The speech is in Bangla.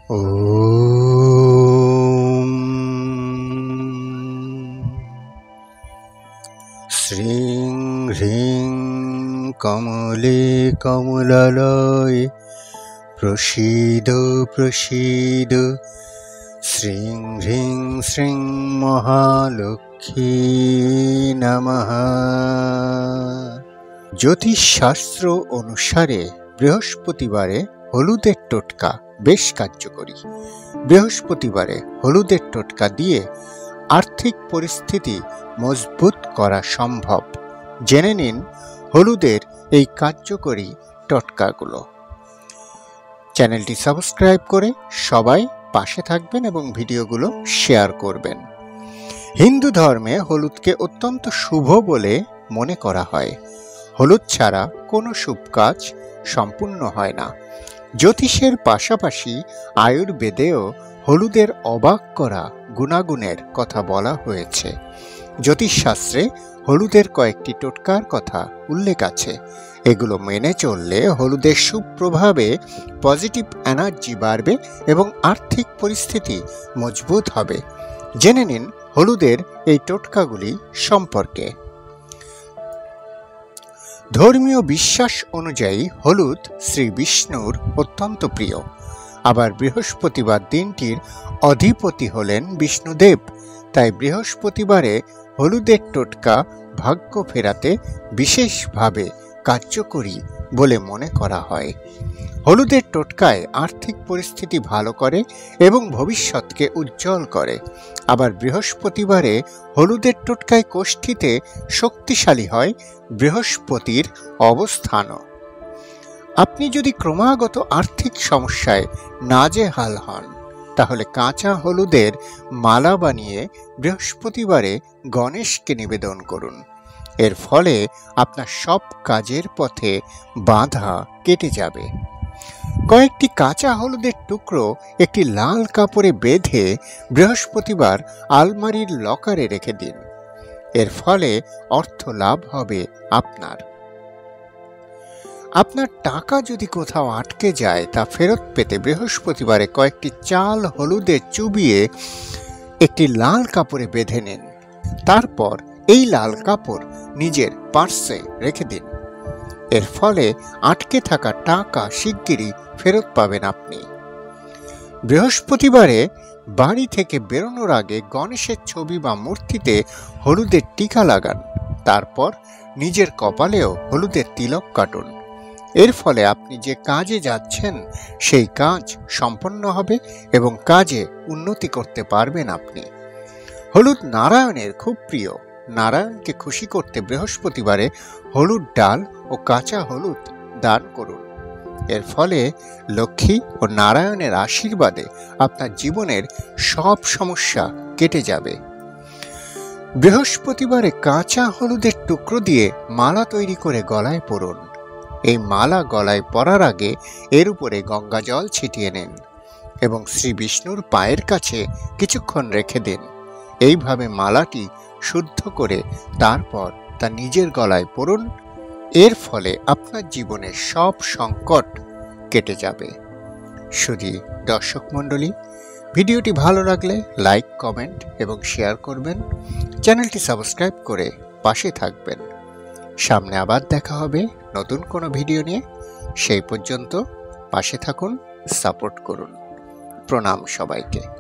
ওম শ্রীং হ্রিং কমলে কমলালয়ে প্রসীদ প্রসীদ শ্রীং হ্রিং শ্রীং মহালক্ষ্মী নমঃ। জ্যোতিষশাস্ত্র অনুসারে বৃহস্পতিবারে হলুদের টোটকা বেশ কার্যকরী। বৃহস্পতিবারে হলুদের টোটকা দিয়ে আর্থিক পরিস্থিতি মজবুত করা সম্ভব। জেনে নিন হলুদের এই কার্যকরী টোটকাগুলো। চ্যানেলটি সাবস্ক্রাইব করে সবাই পাশে থাকবেন এবং ভিডিওগুলো শেয়ার করবেন। হিন্দু ধর্মে হলুদকে অত্যন্ত শুভ বলে মনে করা হয়। হলুদ ছাড়া কোনো শুভ কাজ সম্পূর্ণ হয় না। জ্যোতিষের পাশাপাশি আয়ুর্বেদেও হলুদের অবাক করা গুণাগুণের কথা বলা হয়েছে। জ্যোতিষশাস্ত্রে হলুদের কয়েকটি টোটকার কথা উল্লেখ আছে। এগুলো মেনে চললে হলুদের সুপ্রভাবে পজিটিভ এনার্জি বাড়বে এবং আর্থিক পরিস্থিতি মজবুত হবে। জেনে নিন হলুদের এই টোটকাগুলি সম্পর্কে। ধর্মীয় বিশ্বাস অনুযায়ী হলুদ শ্রী বিষ্ণুর অত্যন্ত প্রিয়। আবার বৃহস্পতিবার দিনটির অধিপতি হলেন বিষ্ণুদেব। তাই বৃহস্পতিবারে হলুদের টোটকা ভাগ্য ফেরাতে বিশেষভাবে কার্যকরী বলে মনে করা হয়। হলুদের টোটকায় আর্থিক পরিস্থিতি ভালো করে এবং ভবিষ্যৎকে উজ্জ্বল করে। আবার বৃহস্পতিবারে হলুদের টোটকায় কোষ্ঠীতে শক্তিশালী হয় বৃহস্পতির অবস্থানও। আপনি যদি ক্রমাগত আর্থিক সমস্যায় নাজেহাল হন, তাহলে কাঁচা হলুদের মালা বানিয়ে বৃহস্পতিবারে গণেশকে নিবেদন করুন। এর ফলে আপনার সব কাজের পথে বাধা কেটে যাবে। কয়েকটি কাঁচা হলুদের টুকরো একটি লাল কাপড়ে বেঁধে বৃহস্পতিবার আলমারির লকারে রেখে দিন। এর ফলে অর্থ লাভ হবে আপনার। আপনার টাকা যদি কোথাও আটকে যায় তা ফেরত পেতে বৃহস্পতিবারে কয়েকটি চাল হলুদে চুবিয়ে একটি লাল কাপড়ে বেঁধে নিন। তারপর এই লাল কাপড় নিজের পার্সে রেখে দিন। এর ফলে আটকে থাকা টাকা শিগগিরই ফেরত পাবেন আপনি। বৃহস্পতিবারে বাড়ি থেকে বেরোনোর আগে গণেশের ছবি বা মূর্তিতে হলুদের টিকা লাগান। তারপর নিজের কপালেও হলুদের তিলক কাটুন। এর ফলে আপনি যে কাজে যাচ্ছেন সেই কাজ সম্পন্ন হবে এবং কাজে উন্নতি করতে পারবেন আপনি। হলুদ নারায়ণের খুব প্রিয়। নারায়ণকে খুশি করতে বৃহস্পতিবারে হলুদ ডাল ও কাঁচা হলুদ দান করুন। এর ফলে লক্ষ্মী ও নারায়ণের আশীর্বাদে আপনার জীবনের সব সমস্যা কেটে যাবে। বৃহস্পতিবারে কাঁচা হলুদের টুকরো দিয়ে মালা তৈরি করে গলায় পরুন। এই মালা গলায় পরার আগে এর উপরে গঙ্গা জল ছিটিয়ে নিন এবং শ্রী বিষ্ণুর পায়ের কাছে কিছুক্ষণ রেখে দিন। এইভাবে মালাটি শুদ্ধ করে তারপর তা নিজের গলায় পরুন। এর ফলে আপনার জীবনের সব সংকট কেটে যাবে। শুধু দর্শক মণ্ডলী, ভিডিওটি ভালো লাগলে লাইক, কমেন্ট এবং শেয়ার করবেন। চ্যানেলটি সাবস্ক্রাইব করে পাশে থাকবেন। সামনে আবার দেখা হবে নতুন কোনো ভিডিও নিয়ে। সেই পর্যন্ত পাশে থাকুন, সাপোর্ট করুন। প্রণাম সবাইকে।